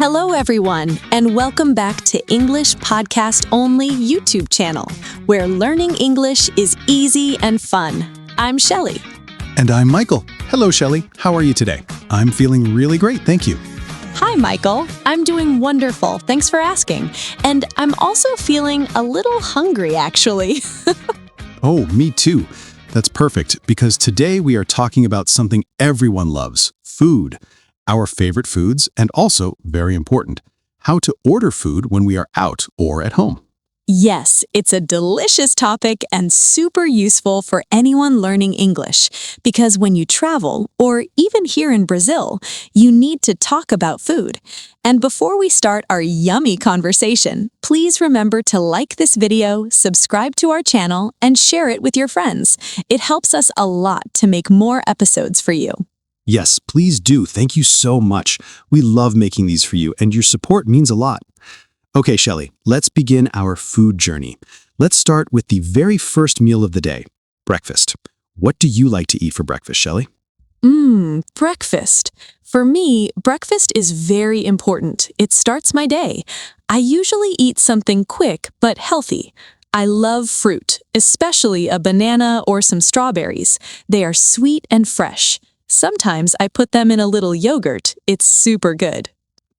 Hello, everyone, and welcome back to English Podcast Only YouTube channel, where learning English is easy and fun. I'm Shelly. And I'm Michael. Hello, Shelly. How are you today? I'm feeling really great, thank you. Hi, Michael. I'm doing wonderful. Thanks for asking. And I'm also feeling a little hungry, actually. Oh, me too. That's perfect, because today we are talking about something everyone loves, food. Our favorite foods, and also, very important, how to order food when we are out or at home. Yes, it's a delicious topic and super useful for anyone learning English, because when you travel, or even here in Brazil, you need to talk about food. And before we start our yummy conversation, please remember to like this video, subscribe to our channel, and share it with your friends. It helps us a lot to make more episodes for you. Yes, please do. Thank you so much. We love making these for you, and your support means a lot. Okay, Shelly, let's begin our food journey. Let's start with the very first meal of the day, breakfast. What do you like to eat for breakfast, Shelly? Breakfast. For me, breakfast is very important. It starts my day. I usually eat something quick but healthy. I love fruit, especially a banana or some strawberries. They are sweet and fresh. Sometimes I put them in a little yogurt. It's super good.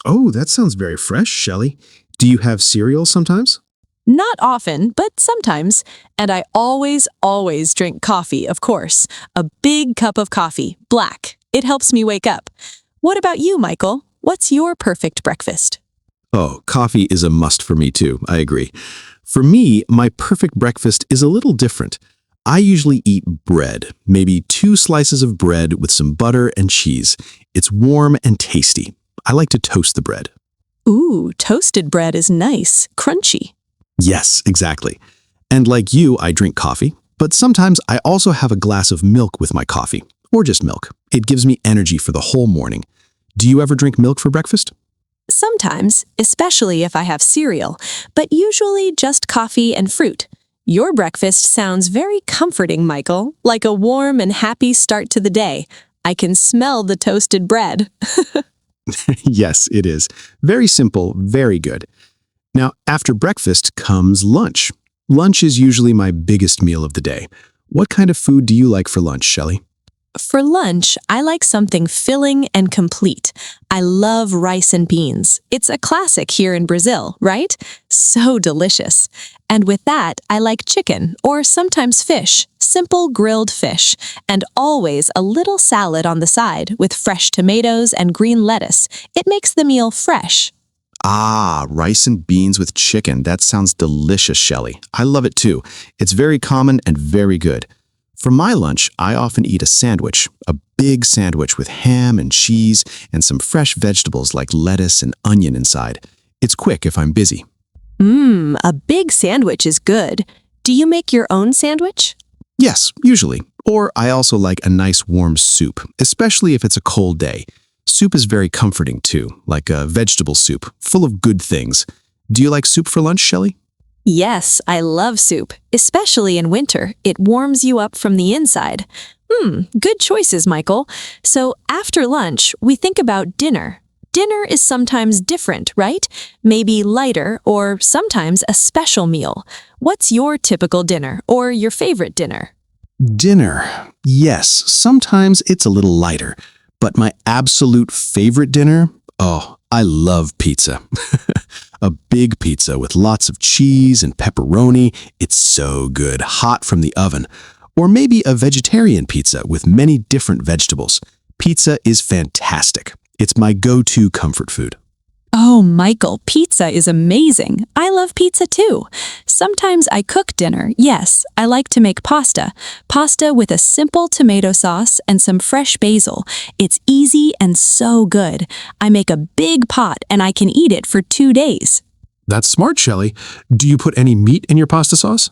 Oh, that sounds very fresh, Shelly. Do you have cereal sometimes? Not often, but sometimes. And I always drink coffee, of course. A big cup of coffee, black. It helps me wake up. What about you, Michael? What's your perfect breakfast? Oh, coffee is a must for me too, I agree. For me, my perfect breakfast is a little different. I usually eat bread, maybe 2 slices of bread with some butter and cheese. It's warm and tasty. I like to toast the bread. Ooh, toasted bread is nice, crunchy. Yes, exactly. And like you, I drink coffee, but sometimes I also have a glass of milk with my coffee, or just milk. It gives me energy for the whole morning. Do you ever drink milk for breakfast? Sometimes, especially if I have cereal, but usually just coffee and fruit. Your breakfast sounds very comforting, Michael, like a warm and happy start to the day. I can smell the toasted bread. Yes, it is. Very simple, very good. Now, after breakfast comes lunch. Lunch is usually my biggest meal of the day. What kind of food do you like for lunch, Shelly? For lunch, I like something filling and complete. I love rice and beans. It's a classic here in Brazil, right? So delicious. And with that, I like chicken or sometimes fish, simple grilled fish, and always a little salad on the side with fresh tomatoes and green lettuce. It makes the meal fresh. Ah, rice and beans with chicken. That sounds delicious, Shelly. I love it too. It's very common and very good. For my lunch, I often eat a sandwich, a big sandwich with ham and cheese and some fresh vegetables like lettuce and onion inside. It's quick if I'm busy. A big sandwich is good. Do you make your own sandwich? Yes, usually. Or I also like a nice warm soup, especially if it's a cold day. Soup is very comforting too, like a vegetable soup, full of good things. Do you like soup for lunch, Shelly? Yes, I love soup, especially in winter. It warms you up from the inside. Good choices, Michael. So after lunch, we think about dinner. Dinner is sometimes different, right? Maybe lighter or sometimes a special meal. What's your typical dinner or your favorite dinner? Dinner. Yes, sometimes it's a little lighter. But my absolute favorite dinner? Oh, I love pizza. A big pizza with lots of cheese and pepperoni. It's so good, hot from the oven. Or maybe a vegetarian pizza with many different vegetables. Pizza is fantastic. It's my go-to comfort food. Oh, Michael, pizza is amazing. I love pizza too. Sometimes I cook dinner. Yes, I like to make pasta. Pasta with a simple tomato sauce and some fresh basil. It's easy and so good. I make a big pot and I can eat it for 2 days. That's smart, Shelly. Do you put any meat in your pasta sauce?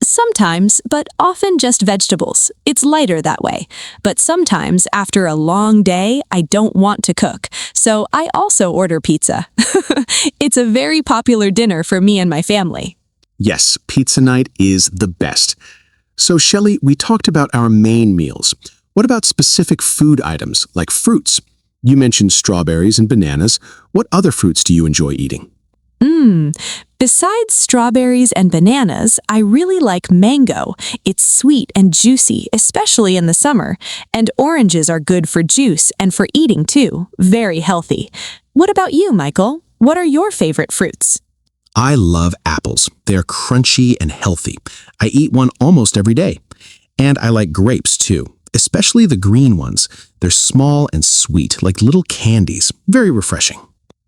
Sometimes, but often just vegetables. It's lighter that way. But sometimes, after a long day, I don't want to cook. So I also order pizza. It's a very popular dinner for me and my family. Yes, pizza night is the best. So, Shelly, we talked about our main meals. What about specific food items like fruits? You mentioned strawberries and bananas. What other fruits do you enjoy eating? Mmm. Besides strawberries and bananas, I really like mango. It's sweet and juicy, especially in the summer. And oranges are good for juice and for eating too. Very healthy. What about you, Michael? What are your favorite fruits? I love apples. They're crunchy and healthy. I eat one almost every day. And I like grapes too, especially the green ones. They're small and sweet, like little candies. Very refreshing.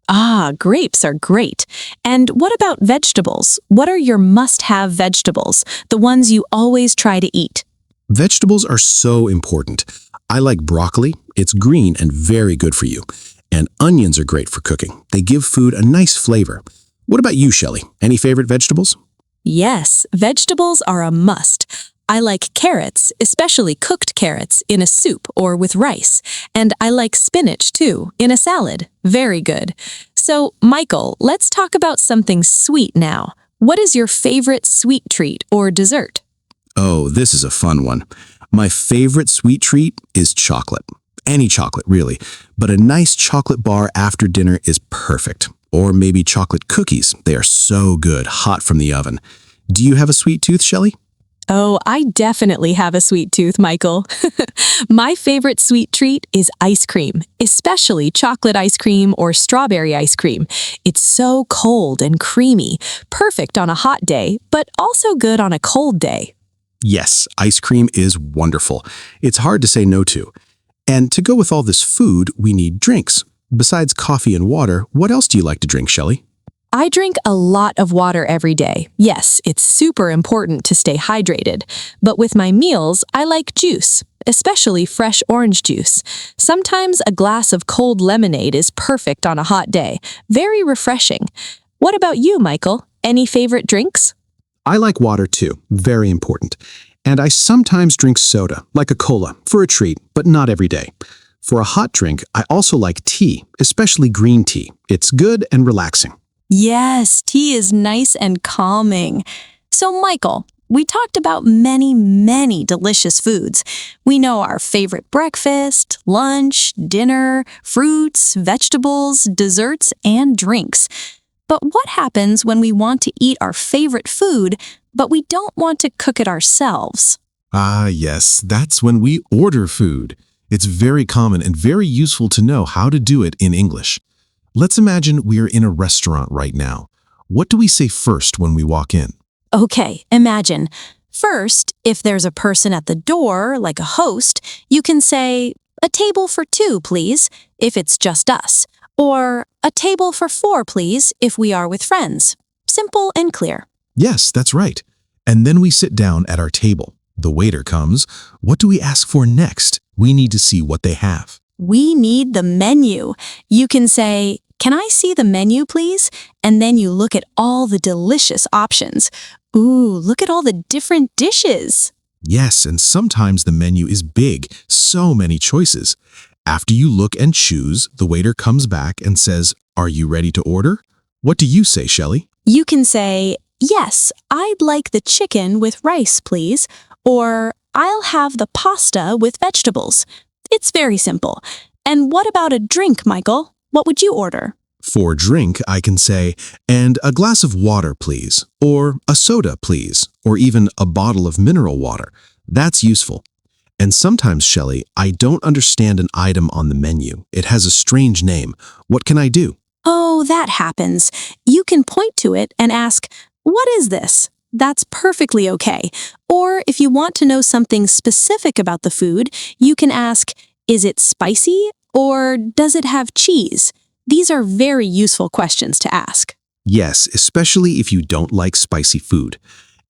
Ah, grapes are great. And what about vegetables? What are your must-have vegetables, the ones you always try to eat? Vegetables are so important. I like broccoli. It's green and very good for you. And onions are great for cooking. They give food a nice flavor. What about you, Shelley? Any favorite vegetables? Yes, vegetables are a must. I like carrots, especially cooked carrots, in a soup or with rice. And I like spinach, too, in a salad. Very good. So, Michael, let's talk about something sweet now. What is your favorite sweet treat or dessert? Oh, this is a fun one. My favorite sweet treat is chocolate. Any chocolate, really. But a nice chocolate bar after dinner is perfect. Or maybe chocolate cookies. They are so good, hot from the oven. Do you have a sweet tooth, Shelley? Oh, I definitely have a sweet tooth, Michael. My favorite sweet treat is ice cream, especially chocolate ice cream or strawberry ice cream. It's so cold and creamy, perfect on a hot day, but also good on a cold day. Yes, ice cream is wonderful. It's hard to say no to. And to go with all this food, we need drinks. Besides coffee and water, what else do you like to drink, Shelley? I drink a lot of water every day. Yes, it's super important to stay hydrated. But with my meals, I like juice, especially fresh orange juice. Sometimes a glass of cold lemonade is perfect on a hot day. Very refreshing. What about you, Michael? Any favorite drinks? I like water too, very important. And I sometimes drink soda, like a cola, for a treat, but not every day. For a hot drink, I also like tea, especially green tea. It's good and relaxing. Yes, tea is nice and calming. So, Michael, we talked about many delicious foods. We know our favorite breakfast, lunch, dinner, fruits, vegetables, desserts, and drinks. But what happens when we want to eat our favorite food, but we don't want to cook it ourselves? Ah, yes, that's when we order food. It's very common and very useful to know how to do it in English. Let's imagine we're in a restaurant right now. What do we say first when we walk in? Okay, imagine. First, if there's a person at the door, like a host, you can say, "A table for two, please," if it's just us. Or, "A table for four, please," if we are with friends. Simple and clear. Yes, that's right. And then we sit down at our table. The waiter comes. What do we ask for next? We need to see what they have. We need the menu. You can say, "Can I see the menu, please?" And then you look at all the delicious options. Ooh, look at all the different dishes. Yes, and sometimes the menu is big, so many choices. After you look and choose, the waiter comes back and says, "Are you ready to order?" What do you say, Shelley? You can say, "Yes, I'd like the chicken with rice, please." Or, "I'll have the pasta with vegetables." It's very simple. And what about a drink, Michael? What would you order? For drink, I can say, "And a glass of water, please," or "A soda, please," or even "A bottle of mineral water." That's useful. And sometimes, Shelley, I don't understand an item on the menu. It has a strange name. What can I do? Oh, that happens. You can point to it and ask, "What is this?" That's perfectly okay. Or if you want to know something specific about the food, you can ask, "Is it spicy?" or "Does it have cheese?" These are very useful questions to ask. Yes, especially if you don't like spicy food.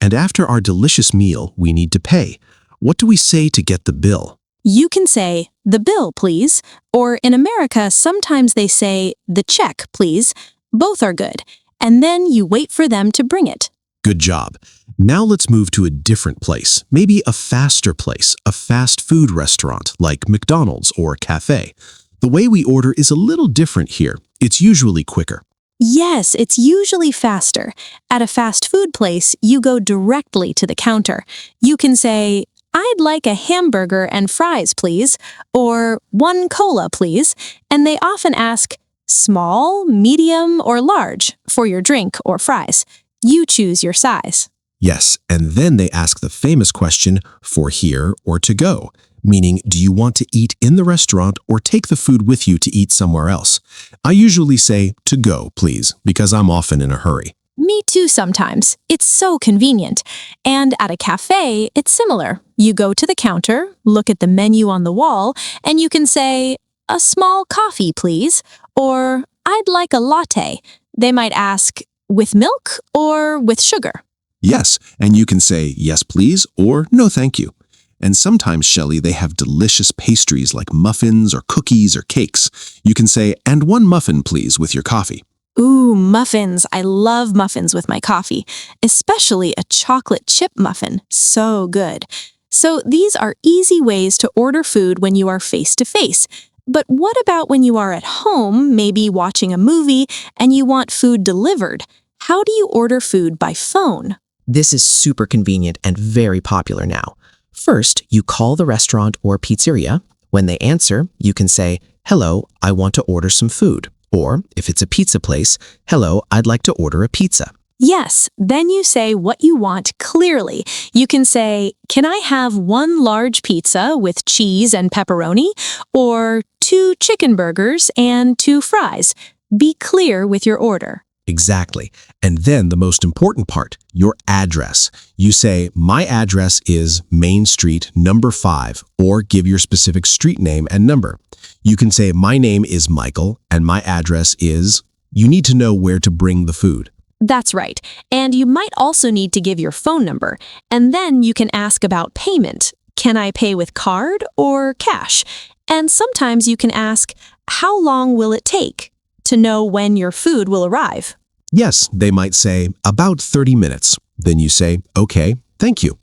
And after our delicious meal, we need to pay. What do we say to get the bill? You can say, "The bill, please." Or in America, sometimes they say, "The check, please." Both are good. And then you wait for them to bring it. Good job. Now let's move to a different place, maybe a faster place, a fast food restaurant like McDonald's or café. The way we order is a little different here. It's usually quicker. Yes, it's usually faster. At a fast food place, you go directly to the counter. You can say, I'd like a hamburger and fries, please, or 1 cola, please, and they often ask small, medium, or large for your drink or fries. You choose your size. Yes, and then they ask the famous question, for here or to go, meaning do you want to eat in the restaurant or take the food with you to eat somewhere else? I usually say to go, please, because I'm often in a hurry. Me too sometimes. It's so convenient. And at a cafe, it's similar. You go to the counter, look at the menu on the wall, and you can say, a small coffee, please, or I'd like a latte. They might ask, with milk or with sugar? Yes, and you can say yes, please, or no, thank you. And sometimes, Shelley, they have delicious pastries like muffins or cookies or cakes. You can say, and 1 muffin, please, with your coffee. Ooh, muffins. I love muffins with my coffee, especially a chocolate chip muffin. So good. So these are easy ways to order food when you are face to face. But what about when you are at home, maybe watching a movie, and you want food delivered? How do you order food by phone? This is super convenient and very popular now. First, you call the restaurant or pizzeria. When they answer, you can say, hello, I want to order some food. Or, if it's a pizza place, hello, I'd like to order a pizza. Yes, then you say what you want clearly. You can say, can I have 1 large pizza with cheese and pepperoni? Or 2 chicken burgers and 2 fries? Be clear with your order. Exactly. And then the most important part, your address. You say, my address is Main Street, number 5, or give your specific street name and number. You can say, my name is Michael, and my address is... You need to know where to bring the food. That's right. And you might also need to give your phone number. And then you can ask about payment. Can I pay with card or cash? And sometimes you can ask, how long will it take? To know when your food will arrive. Yes, they might say, about 30 minutes. Then you say, okay, thank you.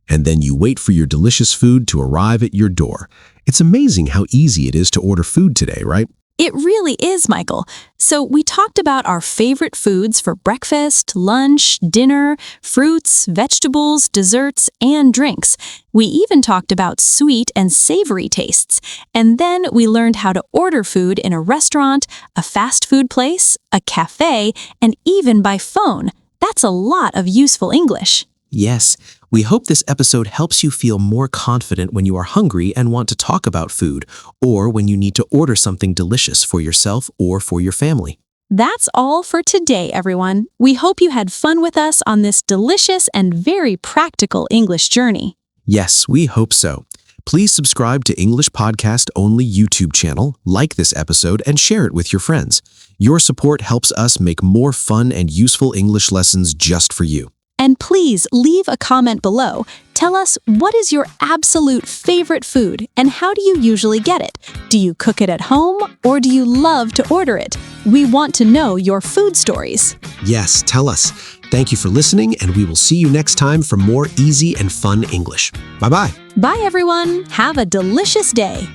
And then you wait for your delicious food to arrive at your door. It's amazing how easy it is to order food today, right? It really is, Michael. So we talked about our favorite foods for breakfast, lunch, dinner, fruits, vegetables, desserts, and drinks. We even talked about sweet and savory tastes. And then we learned how to order food in a restaurant, a fast food place, a cafe, and even by phone. That's a lot of useful English. Yes, we hope this episode helps you feel more confident when you are hungry and want to talk about food, or when you need to order something delicious for yourself or for your family. That's all for today, everyone. We hope you had fun with us on this delicious and very practical English journey. Yes, we hope so. Please subscribe to English Podcast Only YouTube channel, like this episode, and share it with your friends. Your support helps us make more fun and useful English lessons just for you. And please leave a comment below. Tell us, what is your absolute favorite food and how do you usually get it? Do you cook it at home or do you love to order it? We want to know your food stories. Yes, tell us. Thank you for listening, and we will see you next time for more easy and fun English. Bye-bye. Bye, everyone. Have a delicious day.